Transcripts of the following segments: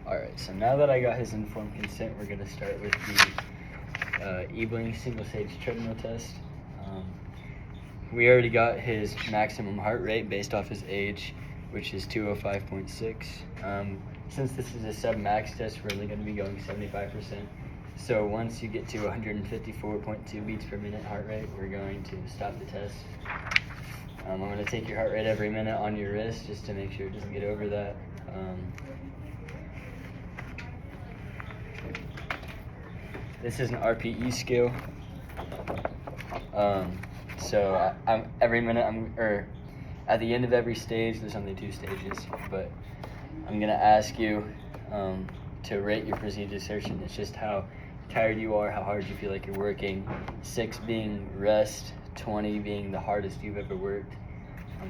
Alright, so now that I got his informed consent, we're going to start with the Ebbeling single-stage treadmill test. We already got his maximum heart rate based off his age, which is 205.6. Since this is a sub-max test, we're only going to be going 75%. So once you get to 154.2 beats per minute heart rate, we're going to stop the test. I'm going to take your heart rate every minute on your wrist just to make sure it doesn't get over that. This is an RPE scale. So every minute at the end of every stage, there's only 2 stages, but I'm gonna ask you to rate your procedure assertion. It's just how tired you are, how hard you feel like you're working. 6 being rest, 20 being the hardest you've ever worked.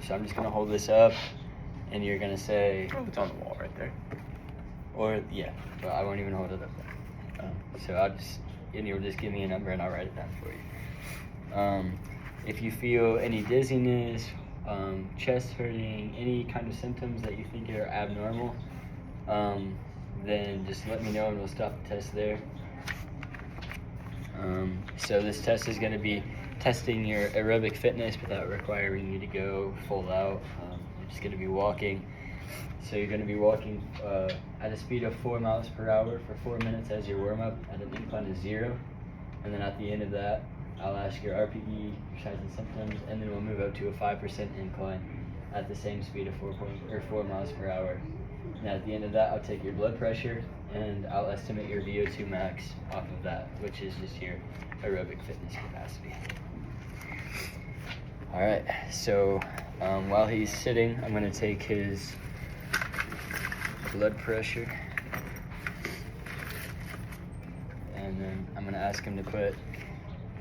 So I'm just gonna hold this up, and you're gonna say. Oh, it's on the wall right there. Or yeah, but I won't even hold it up. So you'll just give me a number and I'll write it down for you. If you feel any dizziness, chest hurting, any kind of symptoms that you think are abnormal, then just let me know and we'll stop the test there. So this test is going to be testing your aerobic fitness without requiring you to go full out. You're just going to be walking. So you're going to be walking at a speed of 4 miles per hour for 4 minutes as your warm-up at an incline of 0. And then at the end of that, I'll ask your RPE, your signs and symptoms, and then we'll move up to a 5% incline at the same speed of 4 miles per hour. And at the end of that, I'll take your blood pressure and I'll estimate your VO2 max off of that, which is just your aerobic fitness capacity. All right, so while he's sitting, I'm going to take his blood pressure, and then I'm going to ask him to put,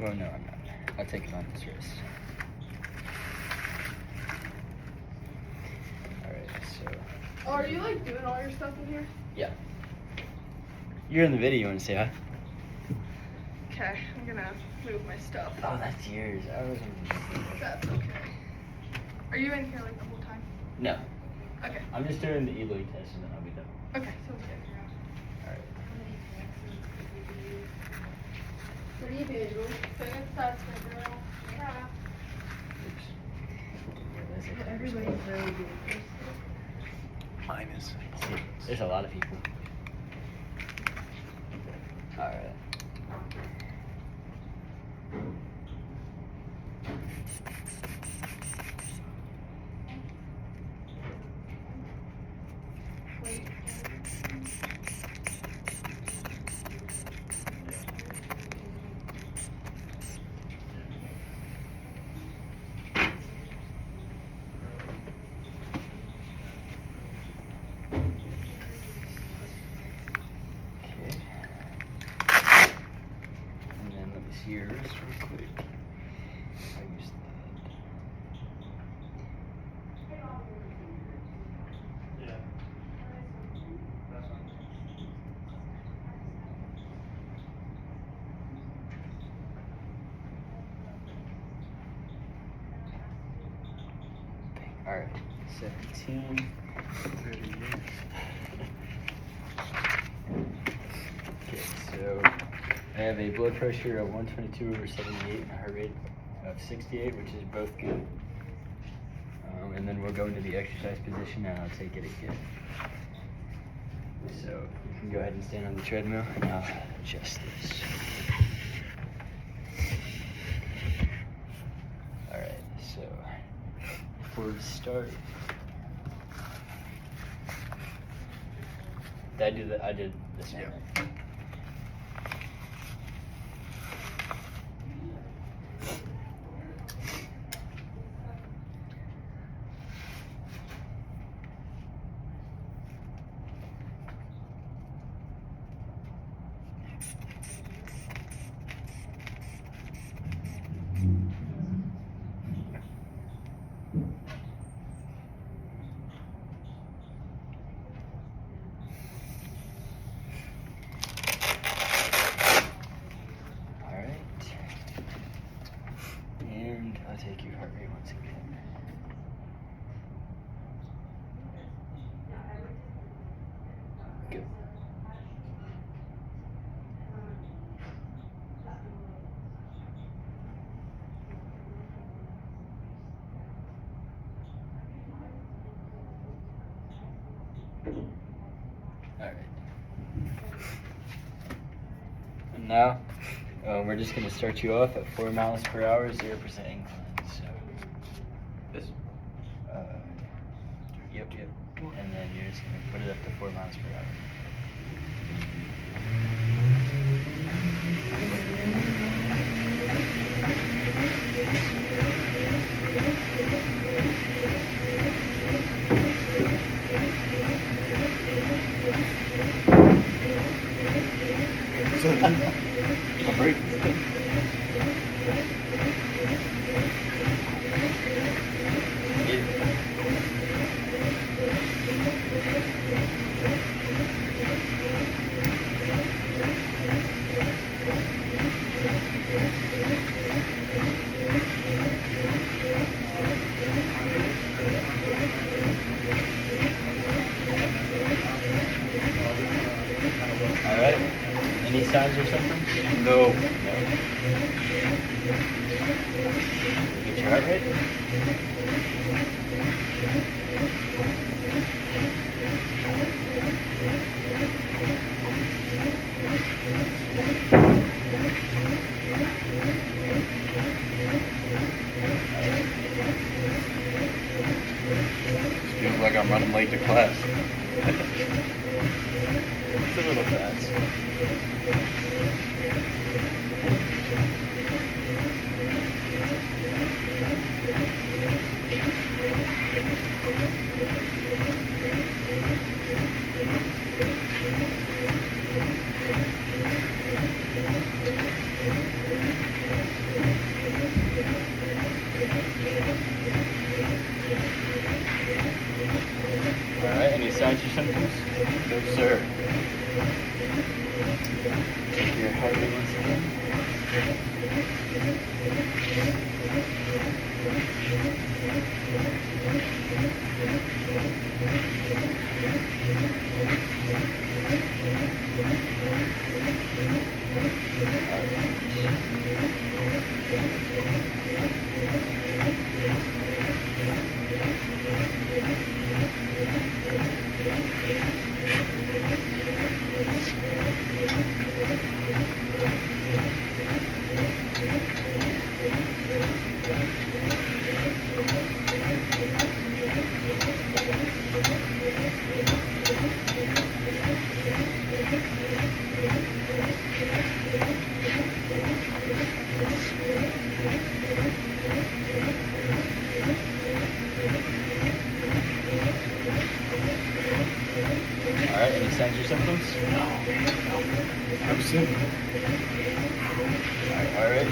well, no, I'm not. I'll take it on his wrist. Alright, so. Oh, are you like doing all your stuff in here? Yeah. You're in the video. You want to say hi? Okay, I'm gonna move my stuff. Oh, that's yours. That's okay. Are you in here like the whole time? No. Okay. I'm just doing the Ebbeling test and then I'll be done. Okay, sounds good. Alright. What are you doing? Good stuff, girl. Yeah. Oops. Everybody's really good. Mine is. There's a lot of people. Alright. Yours real quick. I use that. Yeah. That's fine. Alright, 17. 38. Okay, so I have a blood pressure of 122/78 and a heart rate of 68, which is both good. And then we'll go into the exercise position and I'll take it again. So you can go ahead and stand on the treadmill and I'll adjust this. Alright, so before we start, I did this one. Yeah. Right? All right. And now, we're just gonna start you off at 4 miles per hour, 0% incline. So, This. yep. And then you're just gonna put it up to 4 miles per hour. A break. All right. Any signs or symptoms? No. Get your heart rate. Feels like I'm running late to class. It's a little fast. All right. Any signs or symptoms? No, sir. Take your heart rate once again. All right. Any signs or symptoms? I'm sick. All right.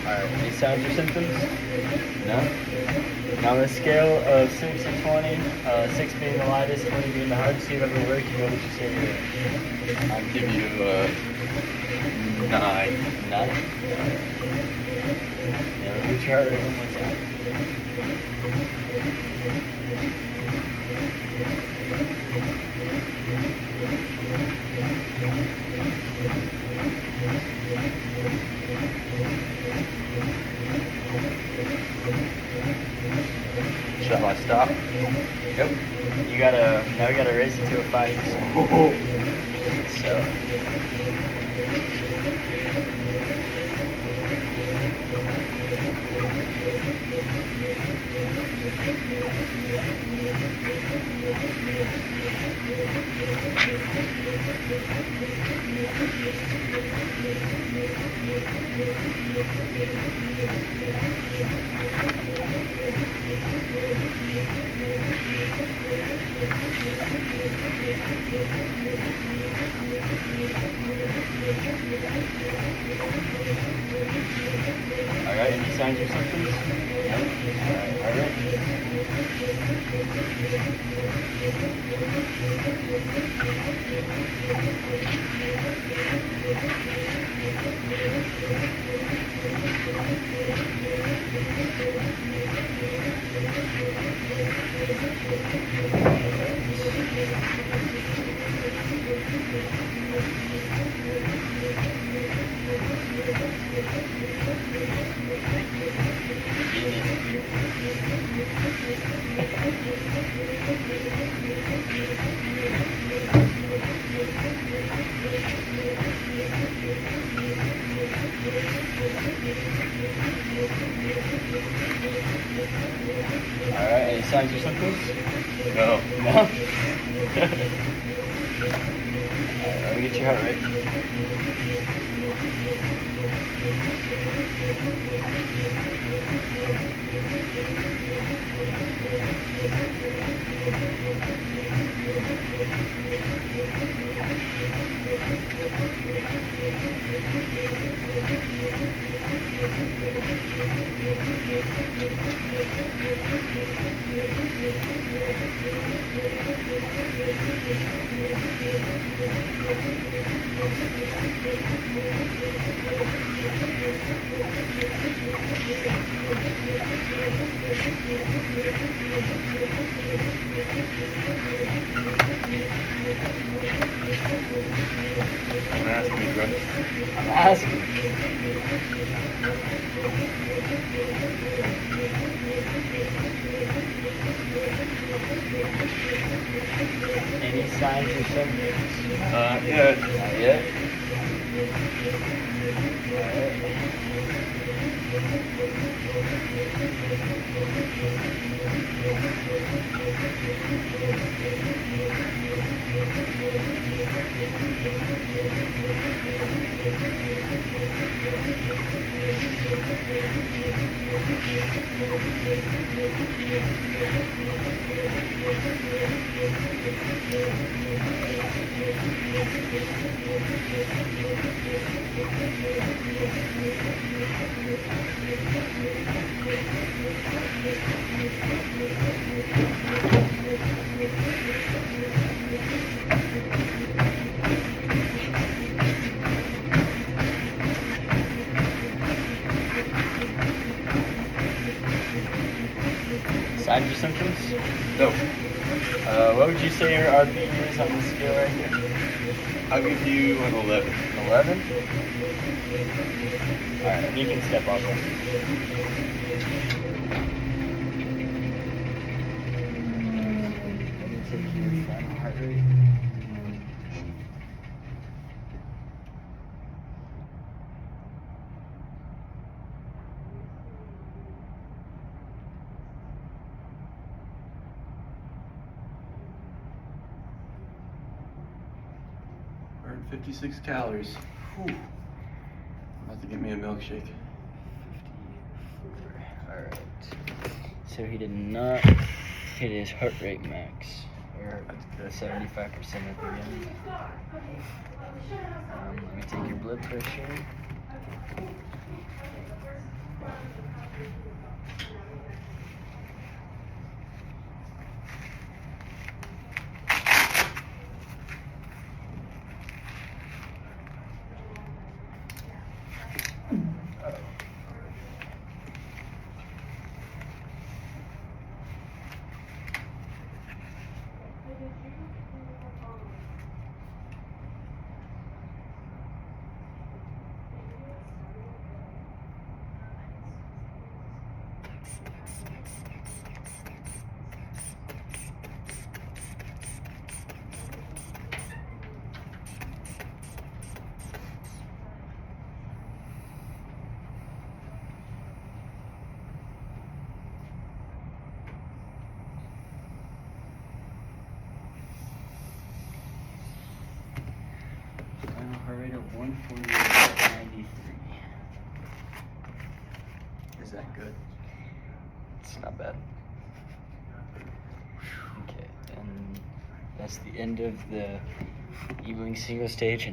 All right. Any signs or symptoms? No? Now on a scale of 6 to 20, 6 being the lightest, 20 being the hardest you've ever worked, what would you say to it? I'll give you 9. 9? Yeah, get your heart rate one more time. Shall I stop? Nope. Now we gotta raise it to a 5%. So. All right, any signs or symptoms? No? All right. All right, any signs or symptoms? No. No? All right, let me get your heart rate. Don't ask me, bro. I'm asking. Any signs or symptoms? Yeah. Not yet. Signs or symptoms? No. What would you say your RP is on the scale right here? I'll give you an 11. 11? Alright, and you can step off one. Let me take your final heart rate. Burned 56 calories. Whew. About to get me a milkshake. 54. Alright. So he did not hit his heart rate max. Or the 75% at the end. Let me take your blood pressure. Final heart rate of 148.93. Is that good? It's not bad. Okay, and that's the end of the Ebbeling single stage. And